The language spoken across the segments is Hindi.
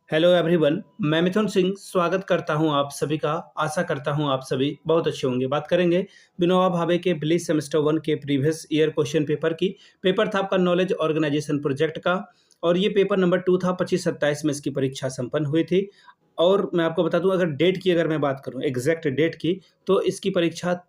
हेलो एवरीवन, मैं मिथुन सिंह स्वागत करता हूं आप सभी का। आशा करता हूं आप सभी बहुत अच्छे होंगे। बात करेंगे विनोबा भावे के बिलीव सेमेस्टर 1 के प्रीवियस ईयर क्वेश्चन पेपर की। पेपर था आपका नॉलेज ऑर्गेनाइजेशन प्रोजेक्ट का और ये पेपर नंबर 2 था। 25-27 में इसकी परीक्षा संपन्न हुई थी। और मैं आपको बता दूं, अगर मैं बात करूं एग्जैक्ट डेट की, तो इसकी परीक्षा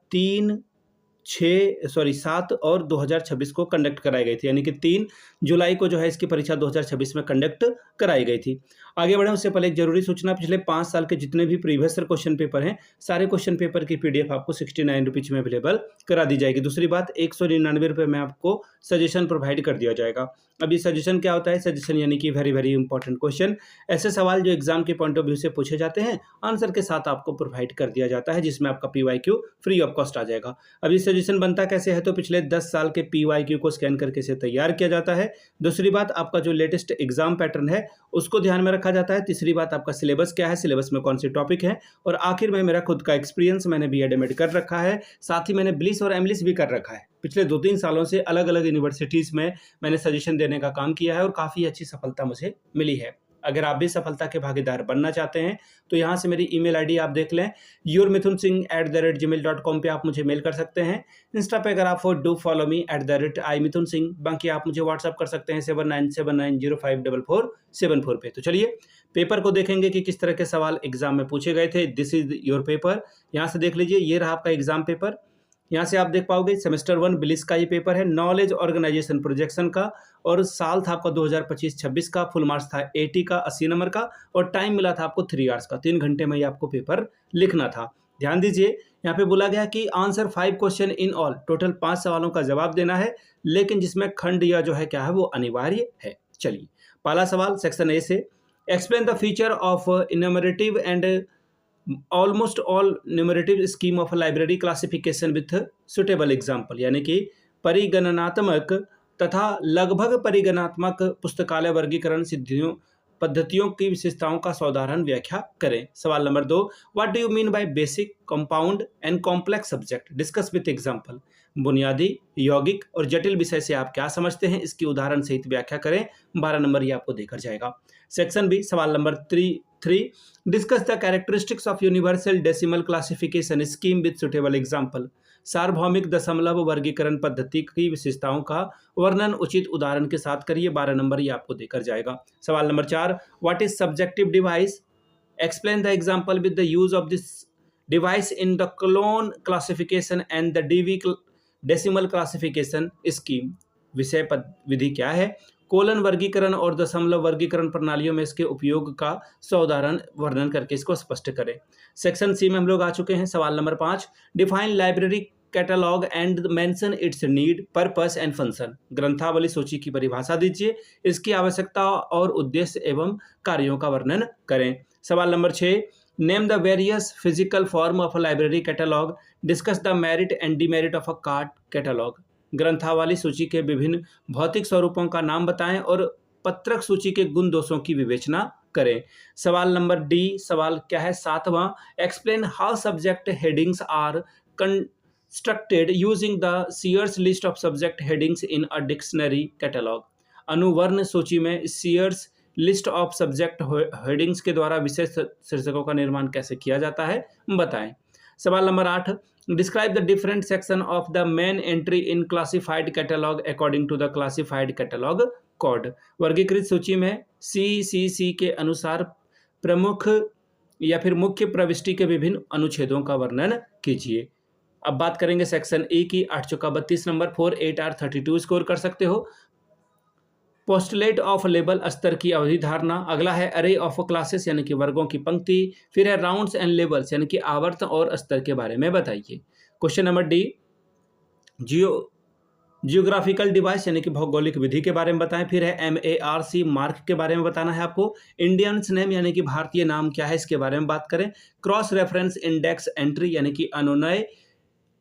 7 और 2026 को कंडक्ट कराई गई थी, यानी कि 3 जुलाई को जो है इसकी परीक्षा 2026 में कंडक्ट कराई गई थी। आगे बढ़े उससे पहले एक जरूरी सूचना, पिछले 5 साल के जितने भी प्रीवियस ईयर क्वेश्चन पेपर हैं, सारे क्वेश्चन पेपर की पीडीएफ आपको 69 रुपीज में अवेलेबल करा दी जाएगी। दूसरी बात, 199 रुपये में आपको सजेशन प्रोवाइड कर दिया जाएगा। अब ये सजेशन क्या होता है? सजेशन यानी कि वेरी वेरी इंपॉर्टेंट क्वेश्चन, ऐसे सवाल जो एग्जाम के पॉइंट ऑफ व्यू से पूछे जाते हैं, आंसर के साथ आपको प्रोवाइड कर दिया जाता है, जिसमें आपका पीवाईक्यू फ्री ऑफ कॉस्ट आ जाएगा। अब ये सजेशन बनता कैसे है? तो पिछले 10 साल के पीवाईक्यू को स्कैन करके इसे तैयार किया जाता है। दूसरी बात, आपका जो लेटेस्ट एग्जाम पैटर्न है उसको ध्यान में रखा जाता है। तीसरी बात, आपका सिलेबस क्या है, सिलेबस में कौन से टॉपिक हैं, और आखिर में मेरा खुद का एक्सपीरियंस, मैंने बीएड एमएड कर रखा है, साथ ही मैंने ब्लिस और एमलिस भी कर रखा है। पिछले 2-3 सालों से अलग अलग यूनिवर्सिटीज़ में मैंने सजेशन देने का काम किया है और काफ़ी अच्छी सफलता मुझे मिली है। अगर आप भी सफलता के भागीदार बनना चाहते हैं तो यहाँ से मेरी ईमेल आईडी आप देख लें, yourmithunsingh@gmail.com पे आप मुझे मेल कर सकते हैं। इंस्टा पे अगर आप डू फॉलो मी @imithunsingh। बाकी आप मुझे व्हाट्सअप कर सकते हैं 7979054474 पे। तो चलिए पेपर को देखेंगे कि किस तरह के सवाल एग्जाम में पूछे गए थे। This is your paper. यहाँ से देख लीजिए, ये रहा आपका एग्जाम पेपर। यहाँ से आप देख पाओगे सेमेस्टर 1 बिलिस का ये पेपर है, नॉलेज ऑर्गेनाइजेशन प्रोजेक्शन का, और साल था आपका 2025-26 का। फुल मार्क्स था 80 का, 80 नंबर का, और टाइम मिला था आपको 3 आवर्स का। 3 घंटे में ये आपको पेपर लिखना था। ध्यान दीजिए, यहाँ पे बोला गया कि answer 5 question in all, total 5 सवालों का जवाब देना है, लेकिन जिसमें खंड या जो है क्या है वो अनिवार्य है। चलिए पहला सवाल सेक्शन ए से, explain the feature of enumerative and almost all numerative scheme of library classification with suitable example, यानी कि परिगणनात्मक तथा लगभग परिगणनात्मक पुस्तकालय वर्गीकरण सिद्धियों पद्धतियों की विशेषताओं का साधारण व्याख्या करें। सवाल number 2, what do you mean by basic, compound and complex subject, discuss with example. बुनियादी, यौगिक और जटिल विषय से आप क्या समझते हैं, इसकी उदाहरण सहित व्याख्या करें। 12 नंबर ये आपको देकर जाएगा। सेक्शन बी, सवाल number 3, discuss the characteristics of universal decimal classification scheme with suitable example. सार्वभौमिक दशमलव वर्गीकरण पद्धति की विशेषताओं का वर्णन उचित उदाहरण के साथ करिए। 12 नंबर ये आपको देकर जाएगा। सवाल number 4, what is subjective device, explain the example with the use of this device in the colon classification and the Dewey decimal classification scheme. विषय विधि क्या है, कोलन वर्गीकरण और दशमलव वर्गीकरण प्रणालियों में इसके उपयोग का साधारण वर्णन करके इसको स्पष्ट करें। सेक्शन सी में हम लोग आ चुके हैं। सवाल number 5, define library catalogue and mention its need, purpose and function. ग्रंथावली सूची की परिभाषा दीजिए, इसकी आवश्यकता और उद्देश्य एवं कार्यों का वर्णन करें। सवाल number 6, name the various physical form of a library catalogue, discuss the merit and demerit of a card catalogue. ग्रंथावली सूची के विभिन्न भौतिक स्वरूपों का नाम बताएं और पत्रक सूची के गुण दोषों की विवेचना करें। सवाल नंबर डी, सवाल क्या है 7वां, explain how subject headings are constructed using the Sears list of subject headings in a dictionary catalogue. अनुवर्ण सूची में Sears list of subject headings के द्वारा विशेष शीर्षकों का निर्माण कैसे किया जाता है, बताएं। सवाल number 8, describe the different section of the main entry in classified catalogue according to the classified catalogue code. वर्गीकृत सूची में CCC के अनुसार प्रमुख या फिर मुख्य प्रविष्टि के विभिन्न अनुच्छेदों का वर्णन कीजिए। अब बात करेंगे सेक्शन ए की। 8 चौका 32 नंबर, 4 8 R 32 स्कोर कर सकते हो। पोस्टलेट ऑफ लेबल, स्तर की अवधि धारणा। अगला है अरे ऑफ क्लासेस, यानी कि वर्गों की पंक्ति। फिर है राउंड्स एंड लेबल्स, यानी कि आवर्त और स्तर के बारे में बताइए। Question number D, geographical device, यानी कि भौगोलिक विधि के बारे में बताएं। फिर है MARC, मार्क के बारे में बताना है आपको। इंडियंस नेम, यानी कि भारतीय नाम क्या है, इसके बारे में बात करें। क्रॉस रेफरेंस इंडेक्स एंट्री, यानी कि अनुनय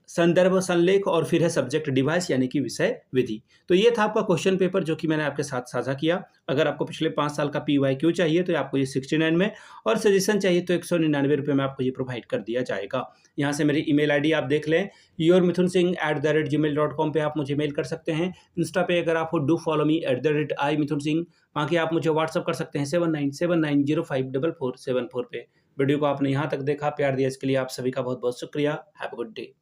संदर्भ संलेख और फिर है सब्जेक्ट डिवाइस यानी कि विषय विधि। तो ये था आपका क्वेश्चन पेपर जो कि मैंने आपके साथ साझा किया। अगर आपको पिछले 5 साल का PYQ चाहिए तो आपको ये 69 में, और सजेशन चाहिए तो 199 रुपये में आपको ये प्रोवाइड कर दिया जाएगा। यहाँ से मेरी ईमेल आईडी आप देख लें, yourmithunsingh@gmail.com पे आप मुझे मेल कर सकते हैं। इंस्टा पे अगर आप हो डू फॉलो मी @imithunsingh, बाकी आप मुझे व्हाट्सअप कर सकते हैं 7979054474 पे। वीडियो को आपने यहाँ तक देखा, प्यार दिया इसके लिए आप सभी का बहुत बहुत शुक्रिया। Have a good day.